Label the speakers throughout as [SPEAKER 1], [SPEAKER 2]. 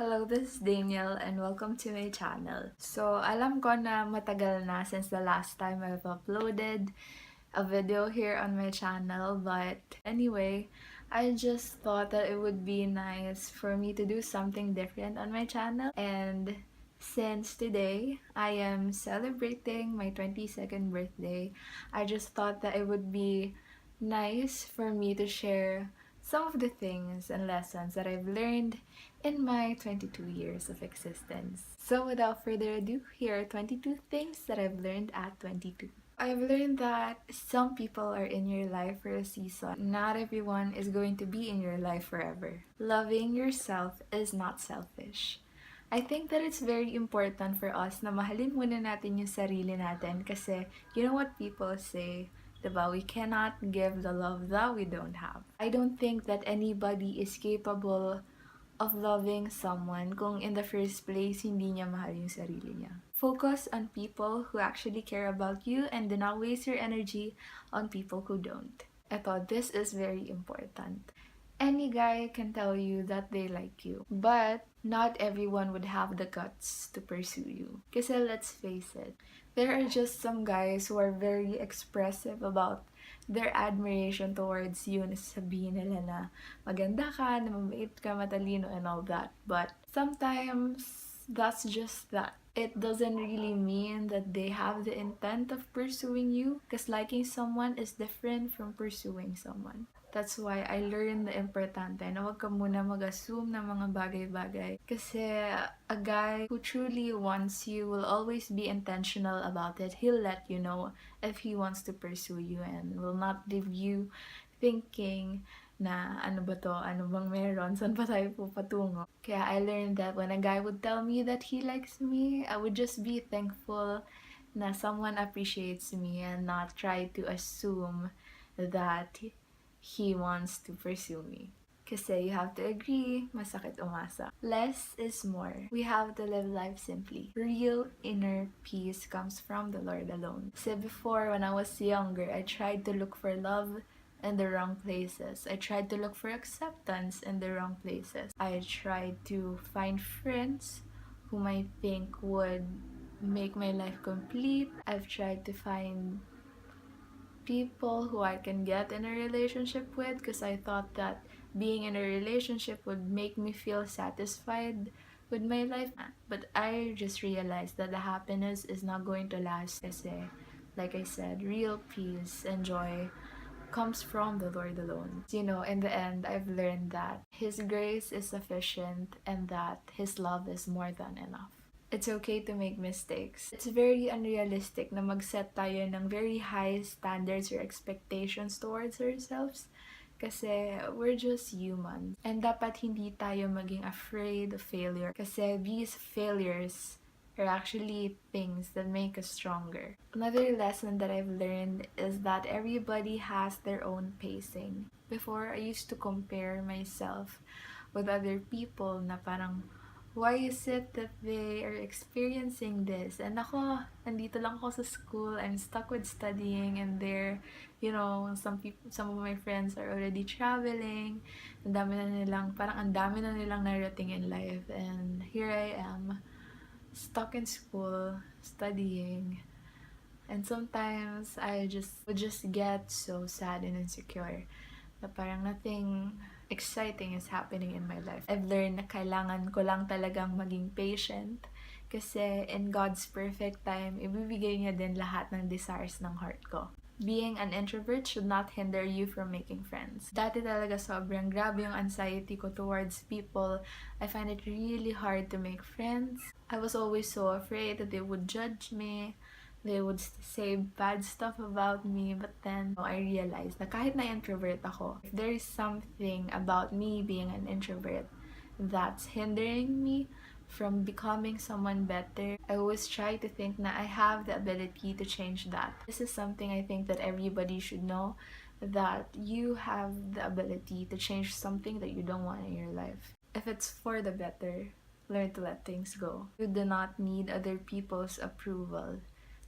[SPEAKER 1] Hello, this is Danielle and welcome to my channel. So, alam ko na matagal na since the last time I've uploaded a video here on my channel, but anyway, I just thought that it would be nice for me to do something different on my channel. And since today I am celebrating my 22nd birthday, I just thought that it would be nice for me to share some of the things and lessons that I've learned in my 22 years of existence. So without further ado, here are 22 things that I've learned at 22. I've learned that some people are in your life for a season. Not everyone is going to be in your life forever. Loving yourself is not selfish. I think that it's very important for us na mahalin muna natin yung sarili natin kasi you know what people say, diba? We cannot give the love that we don't have. I don't think that anybody is capable of loving someone kung in the first place hindi niya mahal yung sarili niya. Focus on people who actually care about you and do not waste your energy on people who don't. Eto, this is very important. Any guy can tell you that they like you, but not everyone would have the guts to pursue you. Kasi let's face it, there are just some guys who are very expressive about their admiration towards you, na sabihin nila na maganda ka, na mabait ka, matalino, and all that. But sometimes, that's just that. It doesn't really mean that they have the intent of pursuing you, because liking someone is different from pursuing someone. That's why I learned na importante na huwag ka muna mag-assume ng mga bagay-bagay. Kasi a guy who truly wants you will always be intentional about it. He'll let you know if he wants to pursue you and will not leave you thinking na ano ba to, ano bang meron, saan pa tayo pupatungo. Kaya I learned that when a guy would tell me that he likes me, I would just be thankful na someone appreciates me and not try to assume that he wants to pursue me. Kasi you have to agree, masakit umasa. Less is more. We have to live life simply. Real inner peace comes from the Lord alone. Kasi before, when I was younger, I tried to look for love in the wrong places. I tried to look for acceptance in the wrong places. I tried to find friends whom I think would make my life complete. I've tried to find people who I can get in a relationship with because I thought that being in a relationship would make me feel satisfied with my life. But I just realized that the happiness is not going to last kasi, like I said, real peace and joy comes from the Lord alone. You know, in the end, I've learned that His grace is sufficient and that His love is more than enough. It's okay to make mistakes. It's very unrealistic na mag-set tayo ng very high standards or expectations towards ourselves kasi we're just human. And dapat hindi tayo maging afraid of failure kasi these failures are actually things that make us stronger. Another lesson that I've learned is that everybody has their own pacing. Before, I used to compare myself with other people na parang, why is it that they are experiencing this? And ako, nandito lang ako sa school, I'm stuck with studying, and they're, you know, some of my friends are already traveling, ang dami na nilang narating in life, and here I am, stuck in school, studying, and sometimes I would just get so sad and insecure na parang nothing exciting is happening in my life. I've learned na kailangan ko lang talagang maging patient kasi in God's perfect time, ibibigay niya din lahat ng desires ng heart ko. Being an introvert should not hinder you from making friends. Dati talaga sobrang grabe yung anxiety ko towards people. I find it really hard to make friends. I was always so afraid that they would judge me. They would say bad stuff about me, but then I realized na kahit na introvert ako, if there is something about me being an introvert that's hindering me from becoming someone better, I always try to think na I have the ability to change that. This is something I think that everybody should know, that you have the ability to change something that you don't want in your life. If it's for the better, learn to let things go. You do not need other people's approval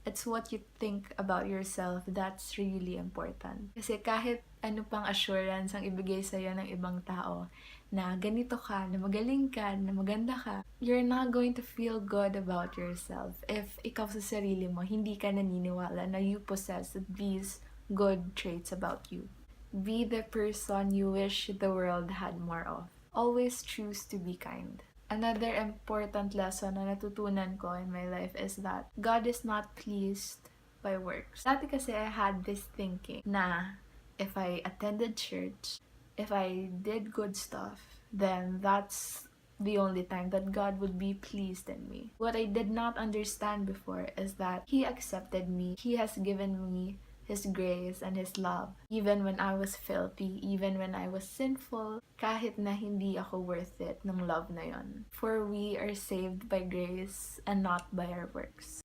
[SPEAKER 1] It's what you think about yourself that's really important. Kasi kahit ano pang assurance ang ibigay sa'yo ng ibang tao, na ganito ka, na magaling ka, na maganda ka, you're not going to feel good about yourself if ikaw sa sarili mo, hindi ka naniniwala na you possess these good traits about you. Be the person you wish the world had more of. Always choose to be kind. Another important lesson na natutunan ko in my life is that God is not pleased by works. Dati kasi I had this thinking na if I attended church, if I did good stuff, then that's the only time that God would be pleased in me. What I did not understand before is that He accepted me. He has given me His grace and His love. Even when I was filthy, even when I was sinful, kahit na hindi ako worth it ng love na yon. For we are saved by grace and not by our works.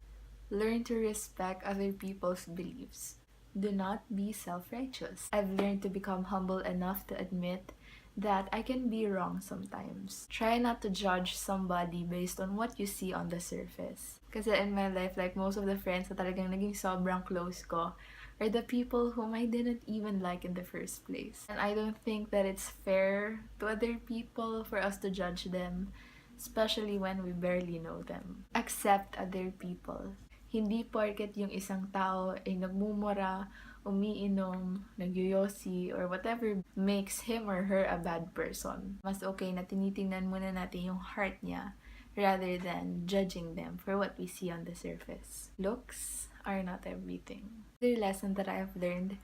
[SPEAKER 1] Learn to respect other people's beliefs. Do not be self-righteous. I've learned to become humble enough to admit that I can be wrong sometimes. Try not to judge somebody based on what you see on the surface. Kasi in my life, like most of the friends na talagang naging sobrang close ko are the people whom I didn't even like in the first place. And I don't think that it's fair to other people for us to judge them, especially when we barely know them. Accept other people. Hindi porket yung isang tao ay nagmumura, umiinom, nagyoyosi, or whatever makes him or her a bad person. Mas okay na tinitingnan muna natin yung heart niya rather than judging them for what we see on the surface. Looks are not everything. The lesson that I have learned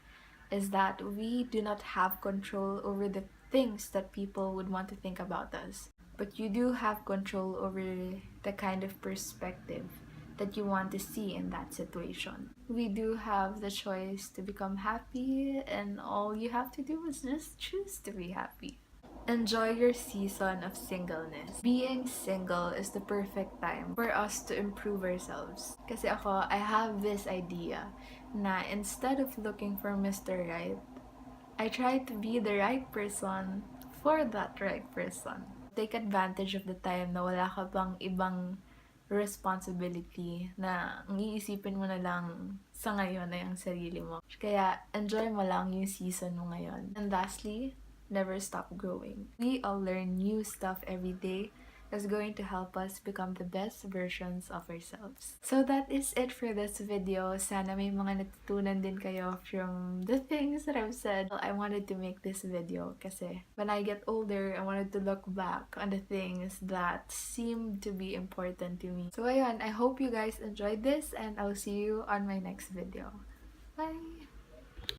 [SPEAKER 1] is that we do not have control over the things that people would want to think about us. But you do have control over the kind of perspective that you want to see in that situation. We do have the choice to become happy, and all you have to do is just choose to be happy. Enjoy your season of singleness. Being single is the perfect time for us to improve ourselves. Kasi ako, I have this idea na instead of looking for Mr. Right, I try to be the right person for that right person. Take advantage of the time na wala ka pang ibang responsibility na ang iisipin mo na lang sa ngayon ay ang sarili mo. Kaya enjoy mo lang yung season mo ngayon. And lastly, never stop growing. We all learn new stuff every day that's going to help us become the best versions of ourselves. So that is it for this video. Sana may mga natutunan din kayo from the things that I've said. I wanted to make this video kasi when I get older, I wanted to look back on the things that seemed to be important to me. So ayun, I hope you guys enjoyed this and I'll see you on my next video. Bye!